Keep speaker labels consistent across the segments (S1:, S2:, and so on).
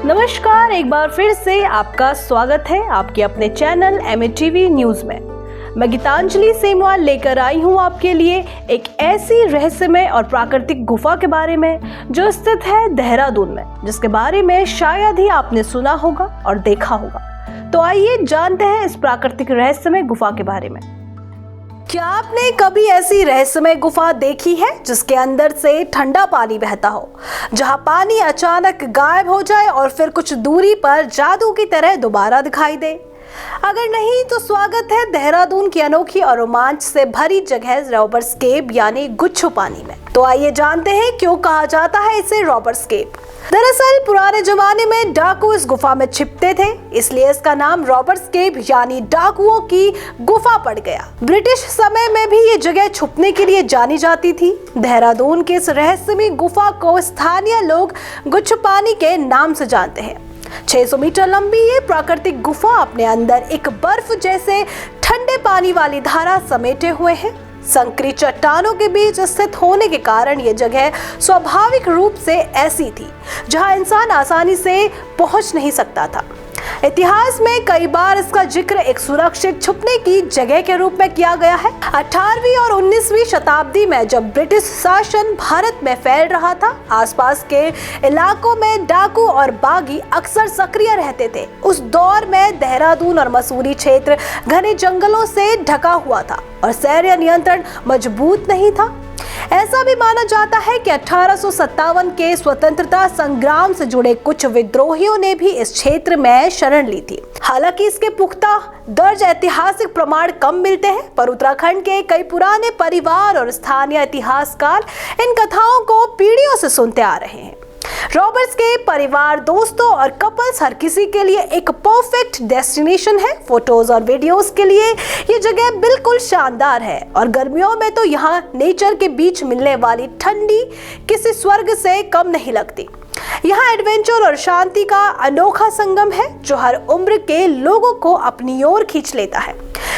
S1: नमस्कार, एक बार फिर से आपका स्वागत है आपके अपने चैनल MATV न्यूज में। मैं गीतांजलि सेमवाल लेकर आई हूं आपके लिए एक ऐसी रहस्यमय और प्राकृतिक गुफा के बारे में जो स्थित है देहरादून में, जिसके बारे में शायद ही आपने सुना होगा और देखा होगा। तो आइए जानते हैं इस प्राकृतिक रहस्यमय गुफा के बारे में। क्या आपने कभी ऐसी रहस्यमय गुफा देखी है जिसके अंदर से ठंडा पानी बहता हो, जहां पानी अचानक गायब हो जाए और फिर कुछ दूरी पर जादू की तरह दोबारा दिखाई दे? अगर नहीं तो स्वागत है देहरादून की अनोखी और रोमांच से भरी जगह रॉबर्स केव यानी गुच्छू पानी में। तो आइए जानते हैं क्यों कहा जाता है इसे रॉबर्स केव। दरअसल पुराने जमाने में डाकू इस गुफा में छिपते थे, इसलिए इसका नाम रॉबर्स केव यानी डाकुओं की गुफा पड़ गया। ब्रिटिश समय में भी ये जगह छुपने के लिए जानी जाती थी। देहरादून के इस रहस्यमय गुफा को स्थानीय लोग गुच्छू पानी के नाम से जानते हैं। 600 मीटर लंबी ये प्राकृतिक गुफा अपने अंदर एक बर्फ जैसे ठंडे पानी वाली धारा समेटे हुए है। संकरी चट्टानों के बीच स्थित होने के कारण ये जगह स्वाभाविक रूप से ऐसी थी जहां इंसान आसानी से पहुंच नहीं सकता था। इतिहास में कई बार इसका जिक्र एक सुरक्षित छुपने की जगह के रूप में किया गया है। 18वीं और 19वीं शताब्दी में जब ब्रिटिश शासन भारत में फैल रहा था, आसपास के इलाकों में डाकू और बागी अक्सर सक्रिय रहते थे। उस दौर में देहरादून और मसूरी क्षेत्र घने जंगलों से ढका हुआ था और सैन्य नियंत्रण मजबूत नहीं था। ऐसा भी माना जाता है कि 1857 के स्वतंत्रता संग्राम से जुड़े कुछ विद्रोहियों ने भी इस क्षेत्र में शरण ली थी। हालांकि इसके पुख्ता दर्ज ऐतिहासिक प्रमाण कम मिलते हैं, पर उत्तराखंड के कई पुराने परिवार और स्थानीय इतिहासकार इन कथाओं को पीढ़ियों से सुनते आ रहे हैं। रॉबर्ट्स के परिवार, दोस्तों और कपल्स हर किसी के लिए एक परफेक्ट डेस्टिनेशन है। फोटोज और वीडियोस के लिए ये जगह बिल्कुल शानदार है और गर्मियों में तो यहाँ नेचर के बीच मिलने वाली ठंडी किसी स्वर्ग से कम नहीं लगती। यहाँ एडवेंचर और शांति का अनोखा संगम है जो हर उम्र के लोगों को अपनी ओर खींच लेता है।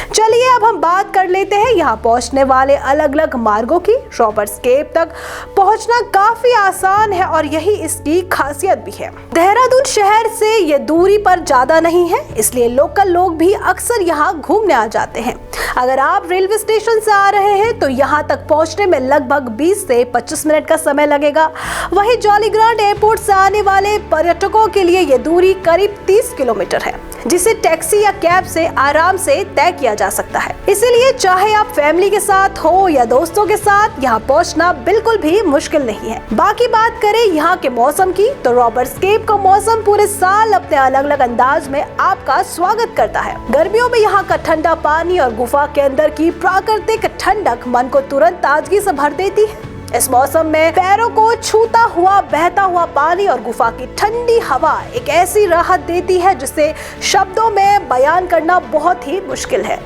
S1: चलिए अब हम बात कर लेते हैं यहाँ पहुँचने वाले अलग अलग मार्गों की। रॉबर्ट्स केव तक पहुँचना काफी आसान है और यही इसकी खासियत भी है। देहरादून शहर से ये दूरी पर ज्यादा नहीं है, इसलिए लोकल लोग भी अक्सर यहाँ घूमने आ जाते हैं। अगर आप रेलवे स्टेशन से आ रहे हैं तो यहाँ तक पहुँचने में लगभग 20 से 25 मिनट का समय लगेगा। वहीं जॉलीग्रांट एयरपोर्ट से आने वाले पर्यटकों के लिए ये दूरी करीब 30 किलोमीटर है, जिसे टैक्सी या कैब से आराम से तय किया जा सकता है। इसीलिए चाहे आप फैमिली के साथ हो या दोस्तों के साथ, यहाँ पहुँचना बिल्कुल भी मुश्किल नहीं है। बाकी बात करें यहाँ के मौसम की, तो रॉबर्ट्स केव का मौसम पूरे साल अपने अलग अलग अंदाज में आपका स्वागत करता है। गर्मियों में यहाँ का ठंडा पानी और गुफा के अंदर की प्राकृतिक ठंडक मन को तुरंत ताजगी से भर देती है। इस मौसम में पैरों को छूता हुआ बहता हुआ पानी और गुफा की ठंडी हवा एक ऐसी राहत देती है जिसे शब्दों में बयान करना बहुत ही मुश्किल है।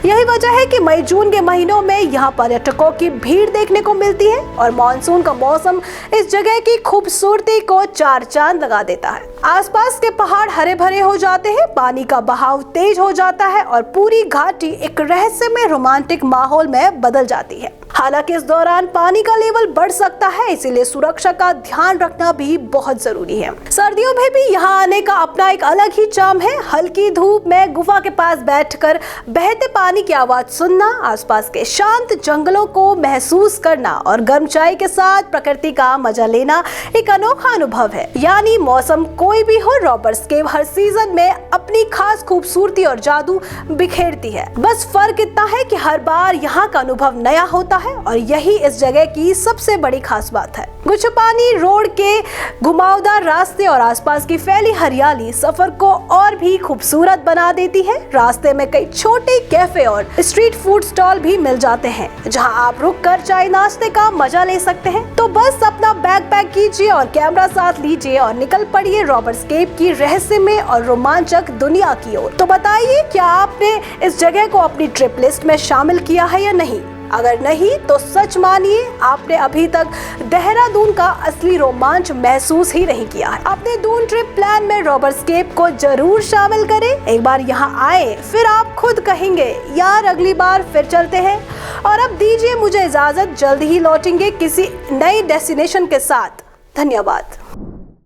S1: यही वजह है कि मई जून के महीनों में यहाँ पर्यटकों की भीड़ देखने को मिलती है और मानसून का मौसम इस जगह की खूबसूरती को चार चांद लगा देता है। आसपास के पहाड़ हरे भरे हो जाते हैं, पानी का बहाव तेज हो जाता है और पूरी घाटी एक रहस्यमय रोमांटिक माहौल में बदल जाती है। हालांकि इस दौरान पानी का लेवल बढ़ सकता है, इसीलिए सुरक्षा का ध्यान रखना भी बहुत जरूरी है। सर्दियों में भी यहाँ आने का अपना एक अलग ही चार्म है। हल्की धूप में गुफा के पास बैठकर बहते पानी की आवाज सुनना, आसपास के शांत जंगलों को महसूस करना और गर्म चाय के साथ प्रकृति का मजा लेना एक अनोखा अनुभव है। यानी मौसम कोई भी हो, रॉबर्ट्स केव हर सीजन में अपनी खास खूबसूरती और जादू बिखेरती है। बस फर्क इतना है कि हर बार यहाँ का अनुभव नया होता है और यही इस जगह की सबसे बड़ी खास बात है। गुच्छू पानी रोड के घुमावदार रास्ते और आसपास की फैली हरियाली सफर को और भी खूबसूरत बना देती है। रास्ते में कई छोटे कैफे और स्ट्रीट फूड स्टॉल भी मिल जाते हैं जहां आप रुककर चाय नाश्ते का मजा ले सकते हैं। तो बस अपना बैग पैक कीजिए और कैमरा साथ लीजिए और निकल पड़िए रॉबर्ट्स केव की रहस्यमय और रोमांचक दुनिया की ओर। तो बताइए, क्या आपने इस जगह को अपनी ट्रिप लिस्ट में शामिल किया है या नहीं? अगर नहीं तो सच मानिए आपने अभी तक देहरादून का असली रोमांच महसूस ही नहीं किया है। अपने दून ट्रिप प्लान में रॉबर्ट्स केव को जरूर शामिल करें। एक बार यहाँ आए फिर आप खुद कहेंगे यार अगली बार फिर चलते हैं। और अब दीजिए मुझे इजाजत, जल्द ही लौटेंगे किसी नई डेस्टिनेशन के साथ। धन्यवाद।